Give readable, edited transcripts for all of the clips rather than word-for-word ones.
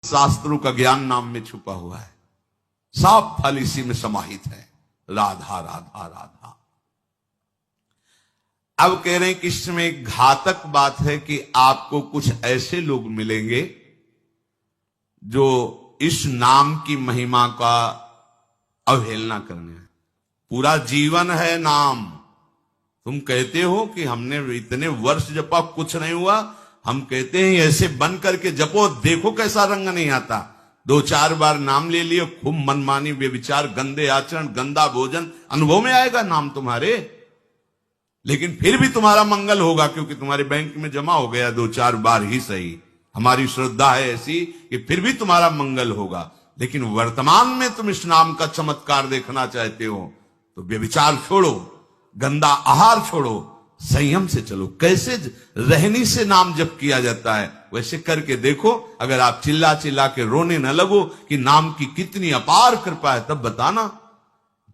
शास्त्रों का ज्ञान नाम में छुपा हुआ है। सब फल इसी में समाहित है। राधा राधा राधा। अब कह रहे हैं कि इसमें एक घातक बात है कि आपको कुछ ऐसे लोग मिलेंगे जो इस नाम की महिमा का अवहेलना करने हैं। पूरा जीवन है नाम। तुम कहते हो कि हमने इतने वर्ष जपा, कुछ नहीं हुआ। हम कहते हैं ऐसे बन करके जपो, देखो कैसा रंग नहीं आता। 2-4 बार नाम ले लियो, खूब मनमानी व्यभिचार, गंदे आचरण, गंदा भोजन अनुभव में आएगा नाम तुम्हारे। लेकिन फिर भी तुम्हारा मंगल होगा, क्योंकि तुम्हारे बैंक में जमा हो गया 2-4 बार ही सही। हमारी श्रद्धा है ऐसी कि फिर भी तुम्हारा मंगल होगा। लेकिन वर्तमान में तुम इस नाम का चमत्कार देखना चाहते हो तो व्यभिचार छोड़ो, गंदा आहार छोड़ो, संयम से चलो। कैसे रहनी से नाम जप किया जाता है वैसे करके देखो। अगर आप चिल्ला चिल्ला के रोने न लगो कि नाम की कितनी अपार कृपा है, तब बताना,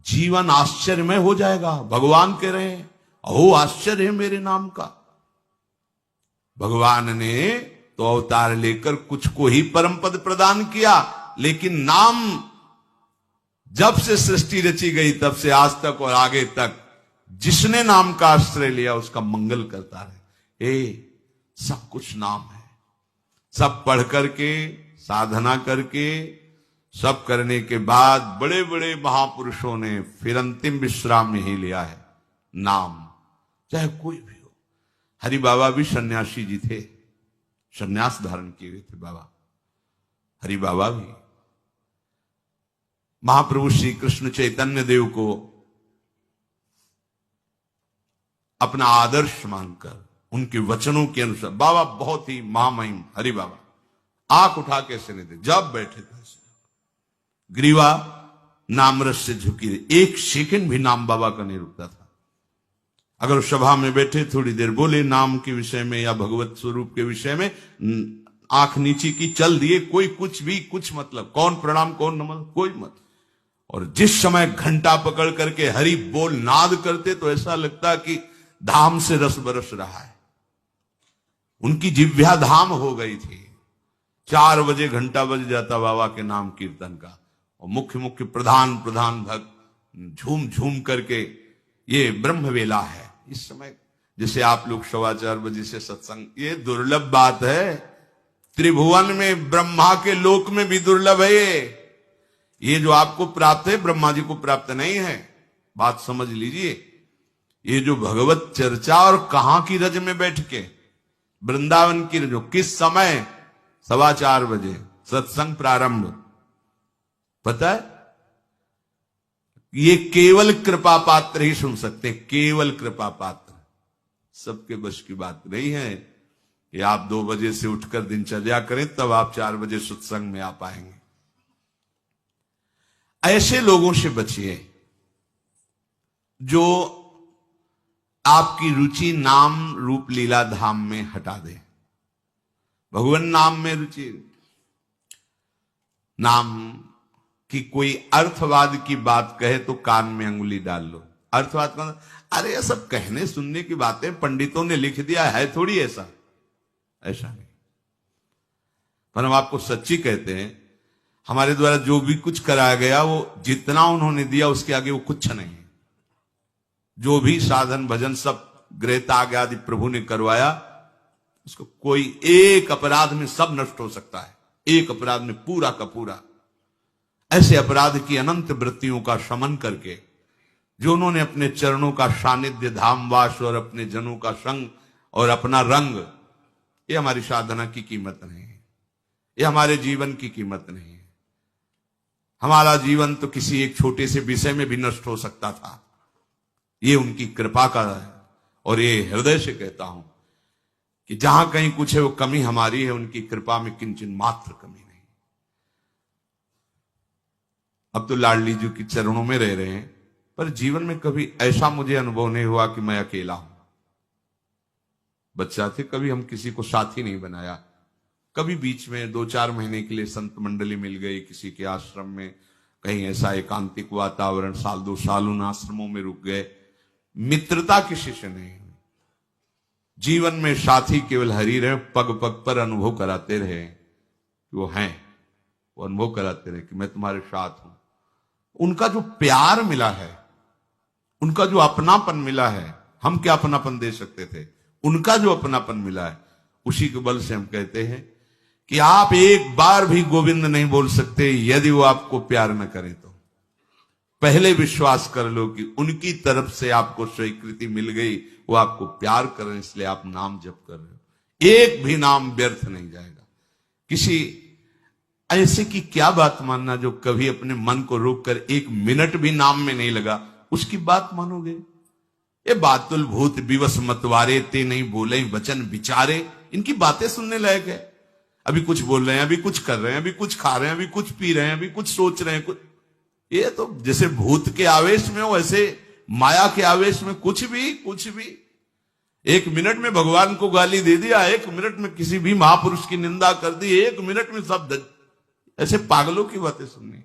जीवन आश्चर्यमय हो जाएगा। भगवान कह रहे हैं अहो आश्चर्य है मेरे नाम का। भगवान ने तो अवतार लेकर कुछ को ही परम पद प्रदान किया, लेकिन नाम जब से सृष्टि रची गई तब से आज तक और आगे तक जिसने नाम का आश्रय लिया उसका मंगल करता रहे। सब कुछ नाम है। सब पढ़ करके, साधना करके, सब करने के बाद बड़े बड़े महापुरुषों ने फिर अंतिम विश्राम यही लिया है, नाम। चाहे कोई भी हो। हरि बाबा भी सन्यासी जी थे, सन्यास धारण किए हुए थे बाबा। हरि बाबा भी महाप्रभु श्री कृष्ण चैतन्य देव को अपना आदर्श मानकर उनके वचनों के अनुसार, बाबा बहुत ही महामहिम हरि बाबा आंख उठा के ऐसे नहीं थे, जब बैठे थे ग्रीवा नामरस से झुकी रही। 1 सेकंड भी नाम बाबा का नहीं रुकता था। अगर सभा में बैठे थोड़ी देर बोले नाम के विषय में या भगवत स्वरूप के विषय में, आंख नीची की, चल दिए। कोई कुछ भी कुछ मतलब, कौन प्रणाम कौन नमन, कोई मत। और जिस समय घंटा पकड़ करके हरि बोल नाद करते तो ऐसा लगता कि धाम से रस बरस रहा है। उनकी जिह्वा धाम हो गई थी। 4 बजे घंटा बज जाता बाबा के नाम कीर्तन का, और मुख्य मुख्य प्रधान भक्त झूम झूम करके, ये ब्रह्म वेला है इस समय। जैसे आप लोग 4:15 बजे से सत्संग, ये दुर्लभ बात है। त्रिभुवन में, ब्रह्मा के लोक में भी दुर्लभ है ये जो आपको प्राप्त है, ब्रह्मा जी को प्राप्त नहीं है। बात समझ लीजिए। ये जो भगवत चर्चा, और कहां की रज में बैठ के, वृंदावन की रज, किस समय, 4:15 बजे सत्संग प्रारंभ। पता है, ये केवल कृपा पात्र ही सुन सकते हैं, केवल कृपा पात्र। सबके बस की बात नहीं है। ये आप 2 बजे से उठकर दिनचर्या करें, तब आप 4 बजे सत्संग में आ पाएंगे। ऐसे लोगों से बचिए जो आपकी रुचि नाम रूप लीला धाम में हटा दे। भगवान नाम में रुचि, नाम की कोई अर्थवाद की बात कहे तो कान में अंगुली डाल लो। अर्थवाद का, अरे ये सब कहने सुनने की बातें पंडितों ने लिख दिया है, थोड़ी ऐसा नहीं। पर हम आपको सच्ची कहते हैं, हमारे द्वारा जो भी कुछ कराया गया वो जितना उन्होंने दिया उसके आगे वो कुछ नहीं है। जो भी साधन भजन सब गृह त्याग आदि प्रभु ने करवाया, उसको कोई एक अपराध में सब नष्ट हो सकता है, एक अपराध में पूरा का पूरा। ऐसे अपराध की अनंत वृत्तियों का शमन करके जो उन्होंने अपने चरणों का सानिध्य, धामवास और अपने जनों का संग और अपना रंग, ये हमारी साधना की कीमत नहीं है, ये हमारे जीवन की कीमत नहीं है। हमारा जीवन तो किसी एक छोटे से विषय में भी नष्ट हो सकता था। ये उनकी कृपा का है, और ये हृदय से कहता हूं कि जहां कहीं कुछ है वो कमी हमारी है, उनकी कृपा में किंचन मात्र कमी नहीं। अब तो लाडली जी के चरणों में रह रहे हैं, पर जीवन में कभी ऐसा मुझे अनुभव नहीं हुआ कि मैं अकेला हूं। बच्चा थे, कभी हम किसी को साथी नहीं बनाया। कभी बीच में 2-4 महीने के लिए संत मंडली मिल गई किसी के आश्रम में, कहीं ऐसा एकांतिक वातावरण, 1-2 साल उन आश्रमों में रुक गए। मित्रता किसी से नहीं। जीवन में साथी केवल हरि रहे, पग पग पर अनुभव कराते रहे कि वो हैं। वो अनुभव कराते रहे कि मैं तुम्हारे साथ हूं। उनका जो प्यार मिला है, उनका जो अपनापन मिला है, हम क्या अपनापन दे सकते थे, उनका जो अपनापन मिला है, उसी के बल से हम कहते हैं कि आप एक बार भी गोविंद नहीं बोल सकते यदि वो आपको प्यार न करें तो। पहले विश्वास कर लो कि उनकी तरफ से आपको स्वीकृति मिल गई, वो आपको प्यार कर रहे हैं, इसलिए आप नाम जप कर रहे हो। एक भी नाम व्यर्थ नहीं जाएगा। किसी ऐसे की क्या बात मानना जो कभी अपने मन को रोककर एक मिनट भी नाम में नहीं लगा, उसकी बात मानोगे? ये बातुल भूत विवश मतवारे ते नहीं बोले वचन विचारे, इनकी बातें सुनने लायक है। अभी कुछ बोल रहे हैं, अभी कुछ कर रहे हैं, अभी कुछ खा रहे हैं, अभी कुछ पी रहे हैं, अभी कुछ सोच रहे हैं, कुछ। ये तो जैसे भूत के आवेश में हो, ऐसे माया के आवेश में कुछ भी। एक मिनट में भगवान को गाली दे दिया, एक मिनट में किसी भी महापुरुष की निंदा कर दी, एक मिनट में सब ऐसे पागलों की बातें सुननी,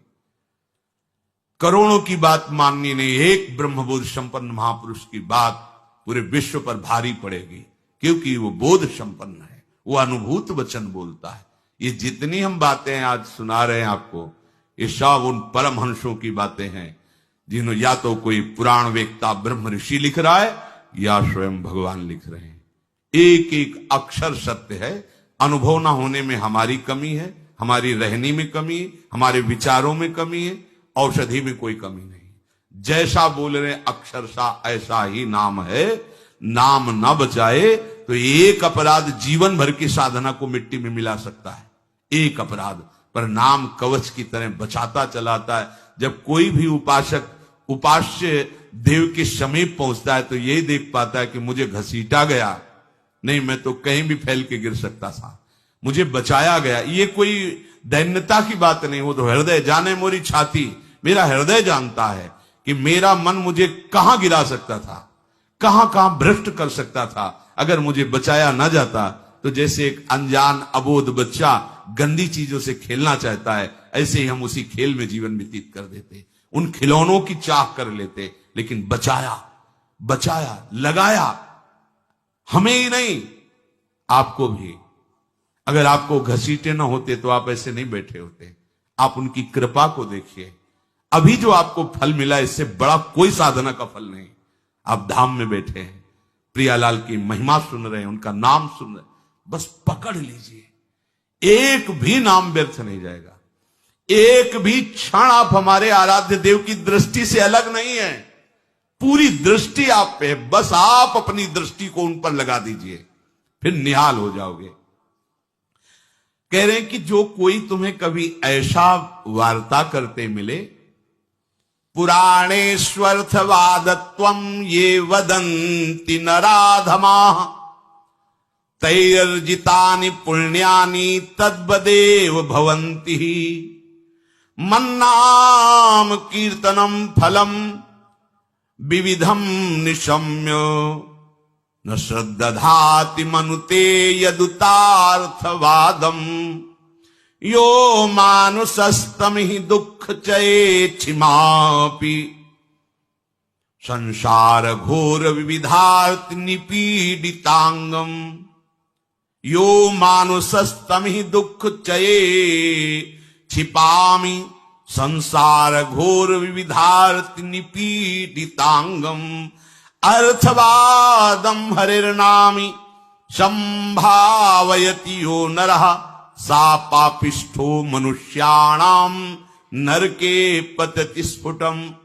करोड़ों की बात माननी नहीं, एक ब्रह्मबोध संपन्न महापुरुष की बात पूरे विश्व पर भारी पड़ेगी, क्योंकि वो बोध संपन्न है, वो अनुभूत वचन बोलता है। ये जितनी हम बातें आज सुना रहे हैं आपको, ये सब उन परमहंसों की बातें हैं जिन्होंने या तो कोई पुराण वेत्ता ब्रह्म ऋषि लिख रहा है या स्वयं भगवान लिख रहे हैं। एक एक अक्षर सत्य है। अनुभव ना होने में हमारी कमी है, हमारी रहनी में कमी है, हमारे विचारों में कमी है, औषधि में कोई कमी नहीं। जैसा बोल रहे अक्षरशा ऐसा ही नाम है। नाम न बचाए तो एक अपराध जीवन भर की साधना को मिट्टी में मिला सकता है, एक अपराध, पर नाम कवच की तरह बचाता चलाता है। जब कोई भी उपासक उपास्य देव के समीप पहुंचता है तो यही देख पाता है कि मुझे घसीटा गया नहीं, मैं तो कहीं भी फैल के गिर सकता था, मुझे बचाया गया। ये कोई दैन्यता की बात नहीं, वो तो हृदय जाने मोरी छाती, मेरा हृदय जानता है कि मेरा मन मुझे कहां गिरा सकता था, कहां कहां भ्रष्ट कर सकता था। अगर मुझे बचाया ना जाता तो जैसे एक अनजान अबोध बच्चा गंदी चीजों से खेलना चाहता है, ऐसे ही हम उसी खेल में जीवन व्यतीत कर देते, उन खिलौनों की चाह कर लेते। लेकिन बचाया, लगाया, हमें ही नहीं आपको भी। अगर आपको घसीटे ना होते तो आप ऐसे नहीं बैठे होते। आप उनकी कृपा को देखिए। अभी जो आपको फल मिला, इससे बड़ा कोई साधना का फल नहीं। आप धाम में बैठे हैं, प्रियालाल की महिमा सुन रहे हैं, उनका नाम सुन रहे हैं, बस पकड़ लीजिए, एक भी नाम व्यर्थ नहीं जाएगा। एक भी क्षण आप हमारे आराध्य देव की दृष्टि से अलग नहीं है। पूरी दृष्टि आप पे है, बस आप अपनी दृष्टि को उन पर लगा दीजिए, फिर निहाल हो जाओगे। कह रहे हैं कि जो कोई तुम्हें कभी ऐसा वार्ता करते मिले, पुराणेष्वर्थवादत्वं ये वदन्ति नराधमाः तैर्जितानि पुण्यानि तद्वदेव भवन्ति। मन्नाम कीर्तनम फलम विविधम निशम्य न श्रद्धाति मनुते यदुतार्थवादम। यो मानुषस्तमिहि दुःख चेच्छिमापि संसार घोर विविधार्थ निपीडितांगम। यो मानुषस्तमिहि दुःख चये छिपामि संसार घोर विविधार्थ निपीडितांगम। अर्थवादम हरिर्नामि संभावयति यो नरः सा पापिष्ठो मनुष्याणाम नरके पतति स्फुटम।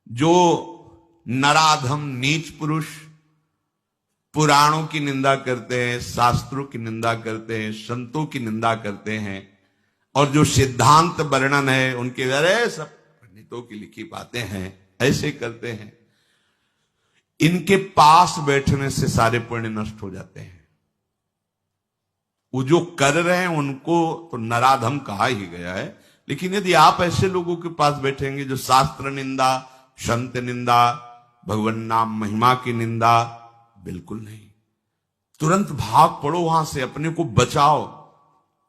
जो नराधम नीच पुरुष पुराणों की निंदा करते हैं, शास्त्रों की निंदा करते हैं, संतों की निंदा करते हैं, और जो सिद्धांत वर्णन है उनके अरे सब पंडितों की लिखी बातें हैं, ऐसे करते हैं, इनके पास बैठने से सारे पुण्य नष्ट हो जाते हैं। वो जो कर रहे हैं उनको तो नराधम कहा ही गया है, लेकिन यदि आप ऐसे लोगों के पास बैठेंगे जो शास्त्र निंदा, संत निंदा, भगवान नाम महिमा की निंदा, बिल्कुल नहीं। तुरंत भाग पड़ो वहां से, अपने को बचाओ।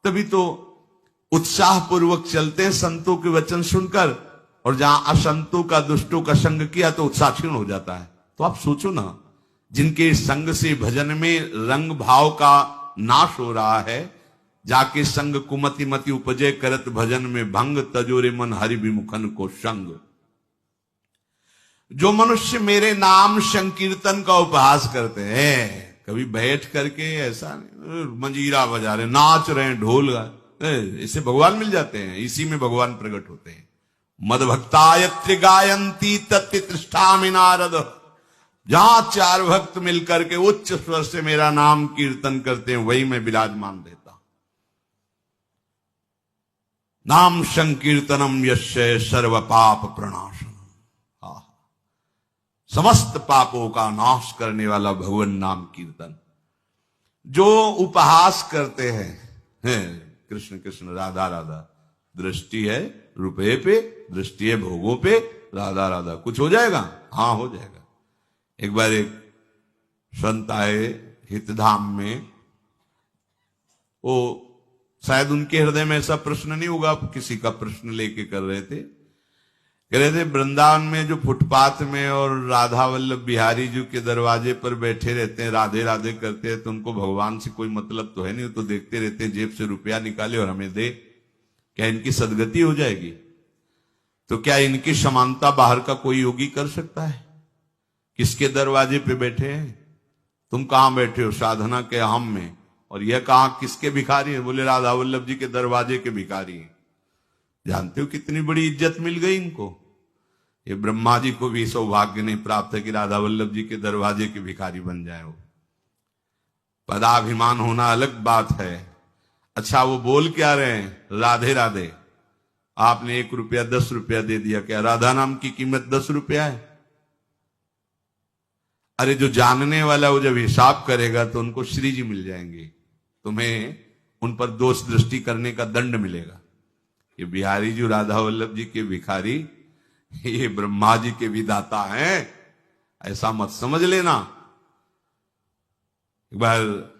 तभी तो उत्साह पूर्वक चलते हैं संतों के वचन सुनकर, और जहां असंतों का, दुष्टों का संग किया तो उत्साह क्षीण हो जाता है। तो आप सोचो ना, जिनके संग से भजन में रंग भाव का नाश हो रहा है, जाके संग कुमति मति उपजे करत भजन में भंग तजोरे मन हरि विमुखन को संग। जो मनुष्य मेरे नाम संकीर्तन का उपहास करते हैं, कभी बैठ करके ऐसा नहीं मंजीरा बजा रहे, नाच रहे हैं, ढोल इससे भगवान मिल जाते हैं, इसी में भगवान प्रकट होते हैं। मद भक्तायत्र गायंती तत्तिष्ठामि नारद, जहां चार भक्त मिलकर के उच्च स्वर से मेरा नाम कीर्तन करते हैं, वही मैं विराजमान रहता हूं। नाम संकीर्तनम यस्य सर्व पाप प्रणाशनम, समस्त पापों का नाश करने वाला भगवान नाम कीर्तन। जो उपहास करते हैं कृष्ण कृष्ण राधा राधा, दृष्टि है रुपये पे, दृष्टि है भोगों पे, राधा राधा, कुछ हो जाएगा? हाँ हो जाएगा। एक बार एक संत आए हितधाम में, वो शायद उनके हृदय में ऐसा प्रश्न नहीं होगा, किसी का प्रश्न लेके कर रहे थे। कह रहे थे वृंदावन में जो फुटपाथ में और राधा वल्लभ बिहारी जी के दरवाजे पर बैठे रहते हैं, राधे राधे करते हैं, तो उनको भगवान से कोई मतलब तो है नहीं, तो देखते रहते हैं जेब से रुपया निकाले और हमें दे, क्या इनकी सदगति हो जाएगी? तो क्या इनकी समानता बाहर का कोई योगी कर सकता है? किसके दरवाजे पे बैठे हैं? तुम कहां बैठे हो? साधना के हम में। और यह कहां किसके भिखारी है? बोले राधा वल्लभ जी के दरवाजे के भिखारी हैं। जानते हो कितनी बड़ी इज्जत मिल गई इनको? ये ब्रह्मा जी को भी सौभाग्य नहीं प्राप्त है कि राधा वल्लभ जी के दरवाजे के भिखारी बन जाए। वो पदाभिमान होना अलग बात है। अच्छा वो बोल क्या रहे हैं? राधे राधे। आपने 1 रुपया 10 रुपया दे दिया, क्या राधा नाम की कीमत 10 रुपया है? अरे जो जानने वाला वो जब हिसाब करेगा तो उनको श्री जी मिल जाएंगे, तुम्हें उन पर दोष दृष्टि करने का दंड मिलेगा। ये बिहारी जी राधा वल्लभ जी के भिखारी, ये ब्रह्मा जी के विधाता हैं, ऐसा मत समझ लेना। एक बार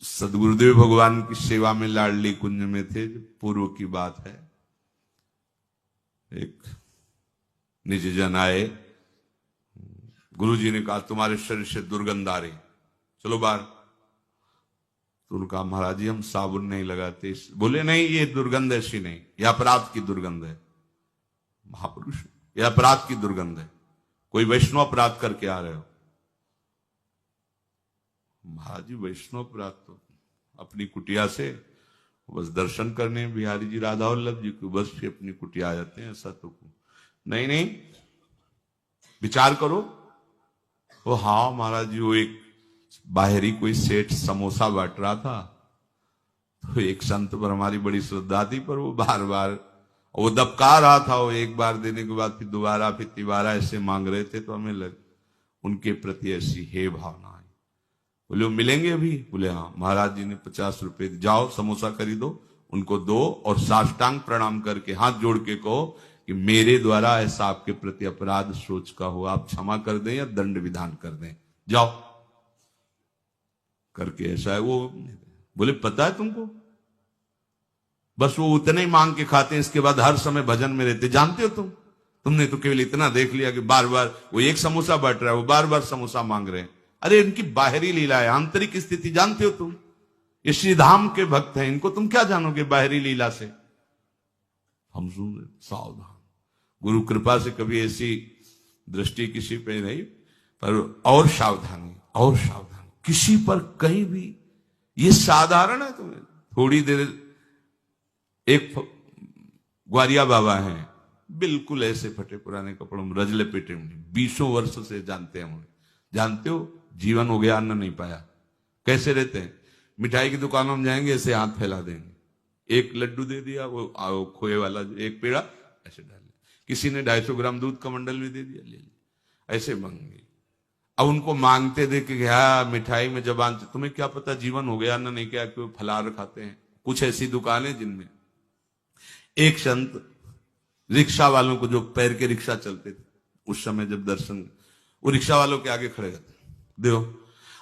सदगुरुदेव भगवान की सेवा में लाडली कुंज में थे, पूर्व की बात है। एक निज जन आए, गुरुजी ने कहा तुम्हारे शरीर से दुर्गंध आ रही, चलो बाहर। तो उनका महाराज जी हम साबुन नहीं लगाते। बोले नहीं ये दुर्गंध ऐसी नहीं, यह अपराध की दुर्गंध है। महापुरुष, यह अपराध की दुर्गंध है, कोई वैष्णव अपराध करके आ रहे हो। महाराज जी वैष्णव अपराध तो अपनी कुटिया से बस दर्शन करने बिहारी जी राधा वल्लभ जी को बस फिर अपनी कुटिया आ जाते हैं, ऐसा तो नहीं। नहीं विचार करो। वो हाँ महाराज जी, वो एक बाहरी कोई सेठ समोसा बांट रहा था, तो एक संत पर हमारी बड़ी श्रद्धा थी, पर वो बार बार वो दबका रहा था। वो एक बार देने के बाद फिर दोबारा फिर तिबारा ऐसे मांग रहे थे, तो हमें उनके प्रति ऐसी हे भावना आई। बोले वो मिलेंगे अभी? बोले हाँ। महाराज जी ने 50 रुपए, जाओ समोसा खरीदो, उनको दो और साष्टांग प्रणाम करके हाथ जोड़ के कहो कि मेरे द्वारा ऐसा आपके प्रति अपराध सोच का हो, आप क्षमा कर दें या दंड विधान कर दें, जाओ करके ऐसा है। वो बोले पता है तुमको, बस वो उतने ही मांग के खाते हैं, इसके बाद हर समय भजन में रहते। जानते हो तुमने तो केवल इतना देख लिया कि बार बार वो एक समोसा बांट रहा है, वो बार बार समोसा मांग रहे हैं। अरे इनकी बाहरी लीला है, आंतरिक स्थिति जानते हो तुम? ये श्रीधाम के भक्त हैं, इनको तुम क्या जानोगे बाहरी लीला से? हम सुन रहे, सावधान। गुरु कृपा से कभी ऐसी दृष्टि किसी पे नहीं, पर और सावधानी, और सावधानी किसी पर कहीं भी। ये साधारण है तुम्हें थोड़ी देर। एक ग्वारिया बाबा हैं, बिल्कुल ऐसे फटे पुराने कपड़ों में, रजले पेटे में, 20 वर्ष से जानते हैं उन्हें। जानते हो जीवन हो गया, अन्न नहीं पाया, कैसे रहते हैं? मिठाई की दुकानों में जाएंगे, ऐसे हाथ फैला देंगे, एक लड्डू दे दिया, वो खोए वाला एक पेड़ा ऐसे डाल, किसी ने 250 ग्राम दूध का मंडल भी दे दिया, ले लिया, ऐसे मांगे। अब उनको मांगते देखे क्या मिठाई में जबान, तुम्हें क्या पता जीवन हो गया अन्न नहीं, क्या क्यों फलाहार खाते हैं। कुछ ऐसी दुकानें जिनमें एक संत रिक्शा वालों को, जो पैर के रिक्शा चलते थे उस समय, जब दर्शन, वो रिक्शा वालों के आगे खड़े रहते, देखो।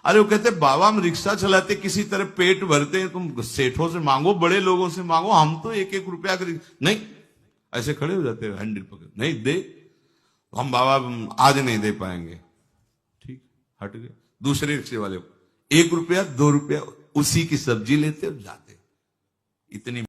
अरे वो कहते बाबा हम रिक्शा चलाते किसी तरह पेट भरते हैं, तुम सेठों से मांगो, बड़े लोगों से मांगो, हम तो 1-1 रुपया का नहीं। ऐसे खड़े हो जाते, हैंडल पकड़, नहीं दे, हम बाबा आज नहीं दे पाएंगे। ठीक, हट गए। दूसरे रिक्शे वाले को 1 रुपया 2 रुपया उसी की सब्जी लेते और जाते। इतनी